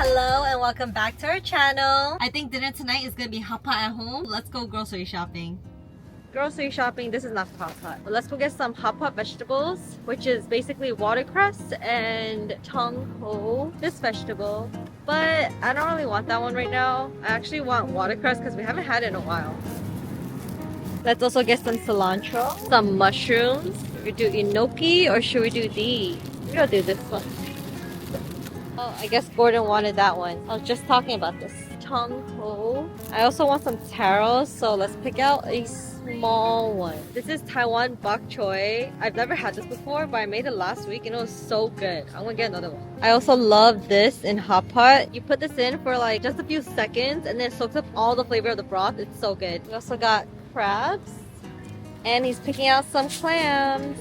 Hello and welcome back to our channel. I think dinner tonight is gonna be hot pot at home. Let's go grocery shopping. Grocery shopping, this is not hot pot. But let's go get some hot pot vegetables, which is basically watercress and tung ho, this vegetable. But I don't really want that one right now. I actually want watercress because we haven't had it in a while. Let's also get some cilantro, some mushrooms. Should we do enoki or should we do these? We'll do this one. Oh, I guess Gordon wanted that one. I was just talking about this. Tung ho. I also want some taro, so let's pick out a small one. This is Taiwan bok choy. I've never had this before, but I made it last week and it was so good. I'm gonna get another one. I also love this in hot pot. You put this in for like just a few seconds and then it soaks up all the flavor of the broth. It's so good. We also got crabs and he's picking out some clams.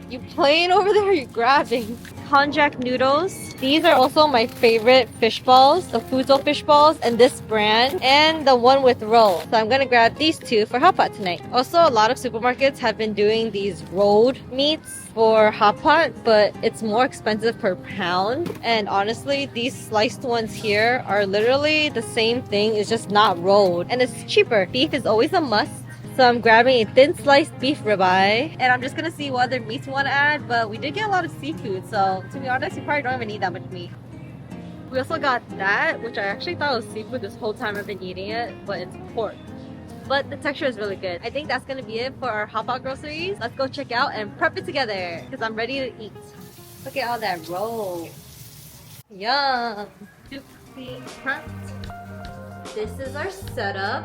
You playing over there or you grabbing? Konjac noodles. These are also my favorite fish balls, the Fuzo fish balls and this brand and the one with roll. So I'm gonna grab these two for hot pot tonight. Also, a lot of supermarkets have been doing these rolled meats for hot pot, but it's more expensive per pound. And honestly, these sliced ones here are literally the same thing, it's just not rolled and it's cheaper. Beef is always a must. So I'm grabbing a thin sliced beef ribeye and I'm just gonna see what other meats we want to add, but we did get a lot of seafood, so to be honest, we probably don't even need that much meat. We also got that, which I actually thought was seafood this whole time I've been eating it, but it's pork. But the texture is really good. I think that's gonna be it for our hot pot groceries. Let's go check out and prep it together because I'm ready to eat. Look at all that roll. Yum! Being prepped. This is our setup.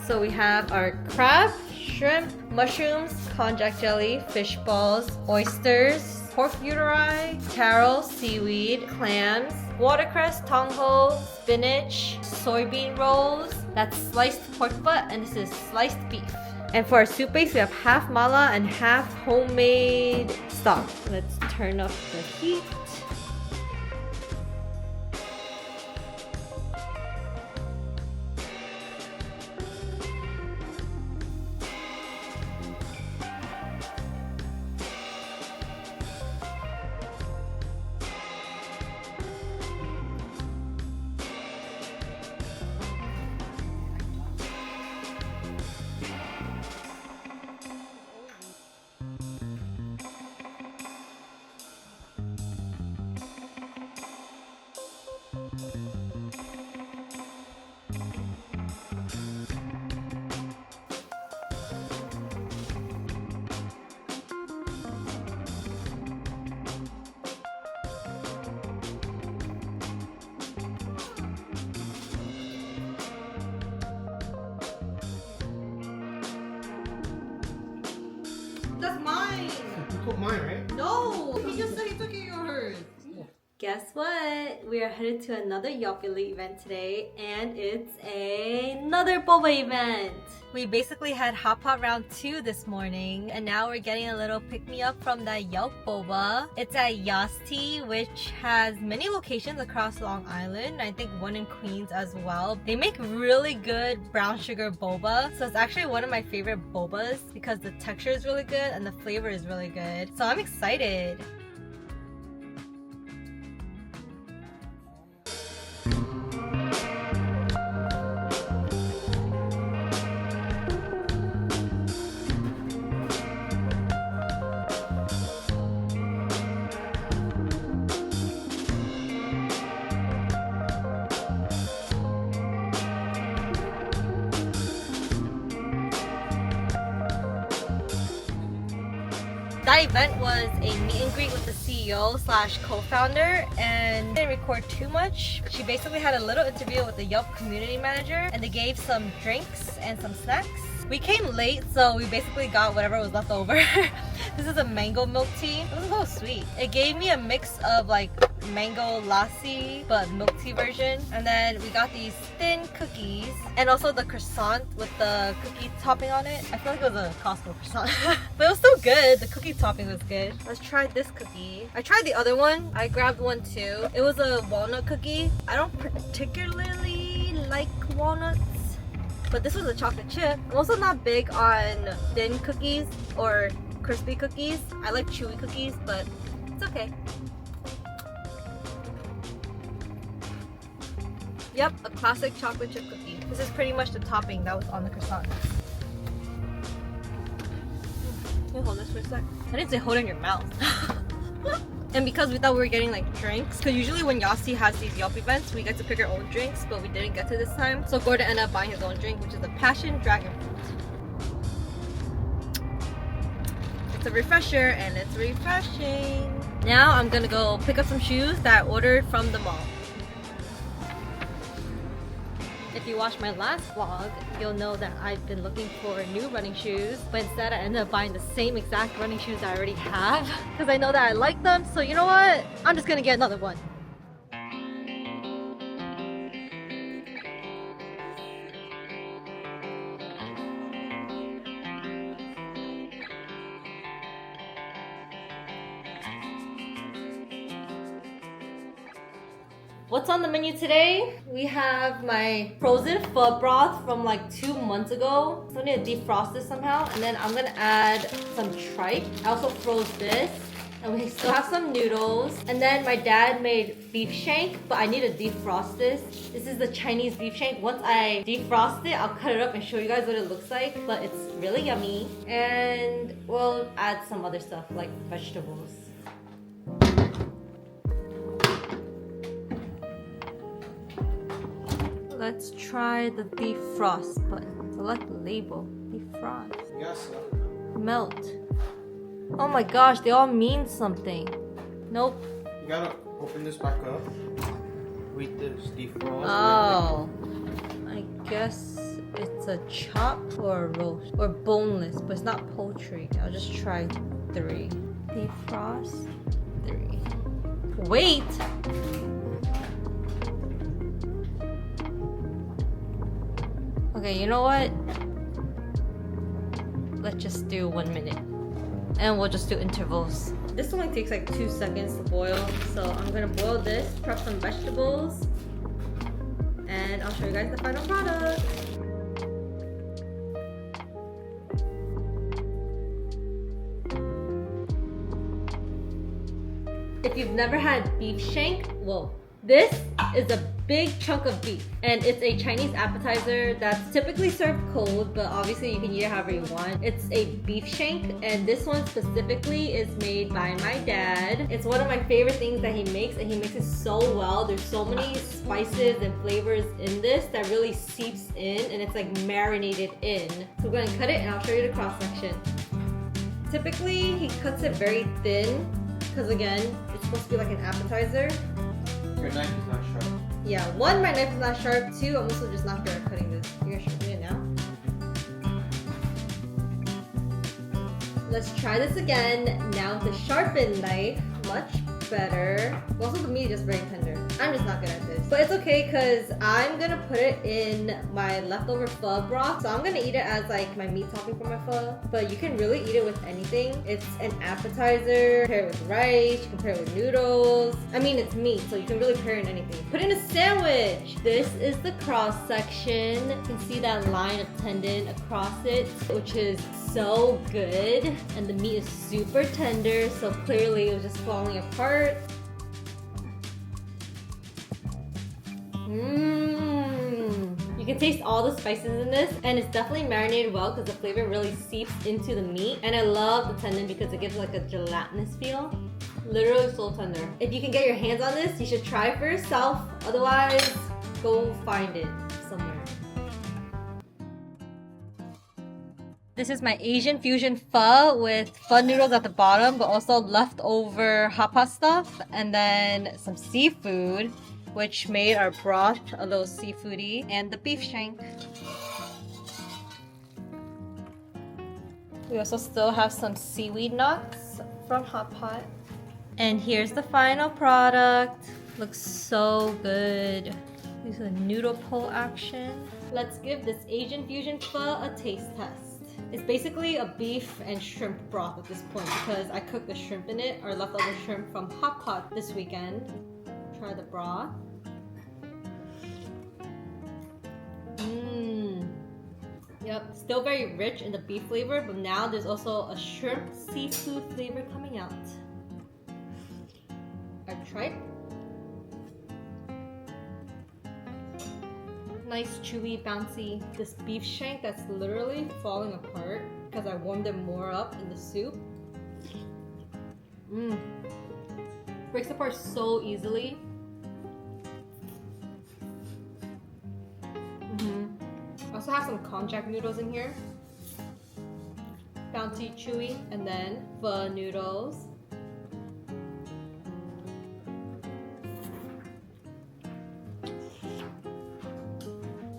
So we have our crab, shrimp, mushrooms, konjac jelly, fish balls, oysters, pork buteri, taro, seaweed, clams, watercress, tung ho, spinach, soybean rolls, that's sliced pork butt, and this is sliced beef. And for our soup base, we have half mala and half homemade stock. Let's turn up the heat. That's mine! You took mine, right? No! He just said he took yours! Guess what? We are headed to another Yelp event today and it's another boba event! We basically had hot pot round 2 this morning and now we're getting a little pick-me-up from that Yelp boba. It's at Yasti, which has many locations across Long Island. I think one in Queens as well. They make really good brown sugar boba, so it's actually one of my favorite bobas because the texture is really good and the flavor is really good. So I'm excited! That event was a meet and greet with the CEO / co-founder and didn't record too much. She basically had a little interview with the Yelp community manager and they gave some drinks and some snacks. We came late, so we basically got whatever was left over. This is a mango milk tea. It was a little sweet. It gave me a mix of like mango lassi, but milk tea version. And then we got these thin cookies and also the croissant with the cookie topping on it. I feel like it was a Costco croissant. But it was still good. The cookie topping was good. Let's try this cookie. I tried the other one. I grabbed one too. It was a walnut cookie. I don't particularly like walnuts, but this was a chocolate chip. I'm also not big on thin cookies or crispy cookies. I like chewy cookies, but it's okay. Yep, a classic chocolate chip cookie. This is pretty much the topping that was on the croissant. Can you hold this for a sec? I didn't say hold it in your mouth. And because we thought we were getting like drinks, because usually when Yossi has these Yelp events, we get to pick our own drinks, but we didn't get to this time. So Gordon ended up buying his own drink, which is the passion dragon fruit. It's a refresher and it's refreshing. Now I'm gonna go pick up some shoes that I ordered from the mall. If you watched my last vlog, you'll know that I've been looking for new running shoes, but instead I ended up buying the same exact running shoes I already have because I know that I like them. So you know what? I'm just gonna get another one. What's on the menu today? We have my frozen pho broth from like 2 months ago. So I need to defrost this somehow. And then I'm gonna add some tripe. I also froze this. And we still have some noodles. And then my dad made beef shank, but I need to defrost this. This is the Chinese beef shank. Once I defrost it, I'll cut it up and show you guys what it looks like. But it's really yummy. And we'll add some other stuff like vegetables. Let's try the defrost button. Select label. Defrost. Yes. Melt. Oh my gosh, they all mean something. Nope. You gotta open this back up. Read this. Defrost. Oh. I guess it's a chop or a roast. Or boneless, but it's not poultry. I'll just try 3. Defrost. 3. Wait! Okay, you know what? Let's just do 1 minute. And we'll just do intervals. This only takes like 2 seconds to boil. So I'm gonna boil this, prep some vegetables, and I'll show you guys the final product. If you've never had beef shank, whoa. This is a big chunk of beef, and it's a Chinese appetizer that's typically served cold, but obviously you can eat it however you want. It's a beef shank, and this one specifically is made by my dad. It's one of my favorite things that he makes, and he makes it so well. There's so many spices and flavors in this that really seeps in, and it's like marinated in. So we're gonna cut it, and I'll show you the cross section. Typically, he cuts it very thin, because again, it's supposed to be like an appetizer. Your knife is not sharp. Yeah, 1, my knife is not sharp. 2, I'm also just not good at cutting this. You're gonna sharpen it now? Let's try this again. Now with a sharpened knife. Much better. Also, the meat is just very tender. I'm just not good at this. But it's okay because I'm gonna put it in my leftover pho broth. So I'm gonna eat it as like my meat topping for my pho. But you can really eat it with anything. It's an appetizer. Pair it with rice. You can pair it with noodles. I mean, it's meat, so you can really pair it in anything. Put it in a sandwich. This is the cross section. You can see that line of tendon across it, which is so good. And the meat is super tender, so clearly it was just falling apart. You can taste all the spices in this, and it's definitely marinated well because the flavor really seeps into the meat. And I love the tendon because it gives like a gelatinous feel. Literally so tender. If you can get your hands on this, you should try it for yourself. Otherwise, go find it somewhere. This is my Asian fusion pho with pho noodles at the bottom, but also leftover hot pot stuff, and then some seafood, which made our broth a little seafoody, and the beef shank. We also still have some seaweed nuts from Hot Pot. And here's the final product. Looks so good. This is a noodle pull action. Let's give this Asian fusion pho a taste test. It's basically a beef and shrimp broth at this point because I cooked the shrimp in it, or leftover shrimp from Hot Pot this weekend. Try the broth. Yep, still very rich in the beef flavor, but now there's also a shrimp seafood flavor coming out. I've tried. nice, chewy, bouncy. This beef shank that's literally falling apart because I warmed it more up in the soup. Mmm. Breaks apart so easily. I also have some konjac noodles in here. Bouncy, chewy, and then pho noodles.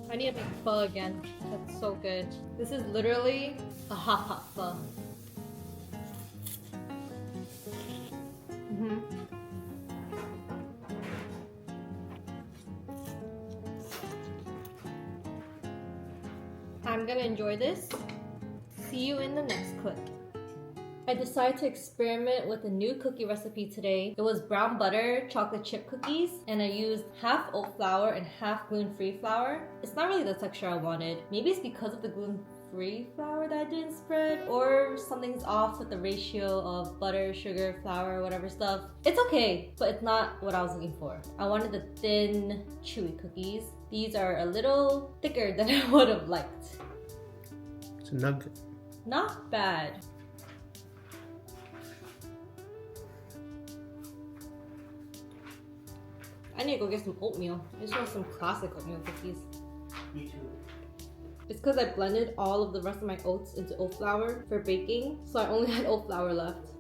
I need to make pho again. That's so good. This is literally a hot pot pho. I'm gonna enjoy this. See you in the next clip. I decided to experiment with a new cookie recipe today. It was brown butter chocolate chip cookies, and I used half oat flour and half gluten-free flour. It's not really the texture I wanted. Maybe it's because of the gluten-free flour that I didn't spread, or something's off with the ratio of butter, sugar, flour, whatever stuff. It's okay, but it's not what I was looking for. I wanted the thin, chewy cookies. These are a little thicker than I would have liked. It's a nugget. Not bad. I need to go get some oatmeal. I just want some classic oatmeal cookies. Me too. It's because I blended all of the rest of my oats into oat flour for baking, so I only had oat flour left.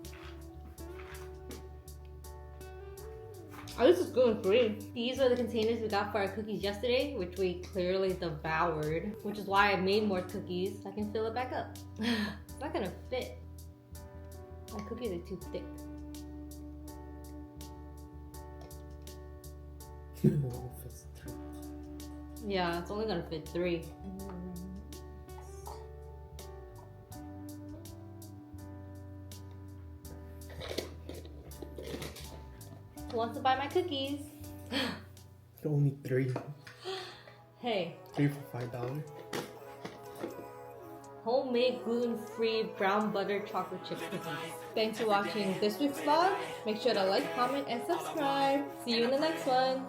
At least it's gluten-free. These are the containers we got for our cookies yesterday, which we clearly devoured, which is why I made more cookies so I can fill it back up. It's not gonna fit. My cookies are too thick. Yeah, it's only gonna fit 3. Who wants to buy my cookies? Only 3. Hey. 3 for $5. Homemade gluten-free brown butter chocolate chip cookies. Thanks for watching this week's vlog. Make sure to like, comment, and subscribe. See you in the next one.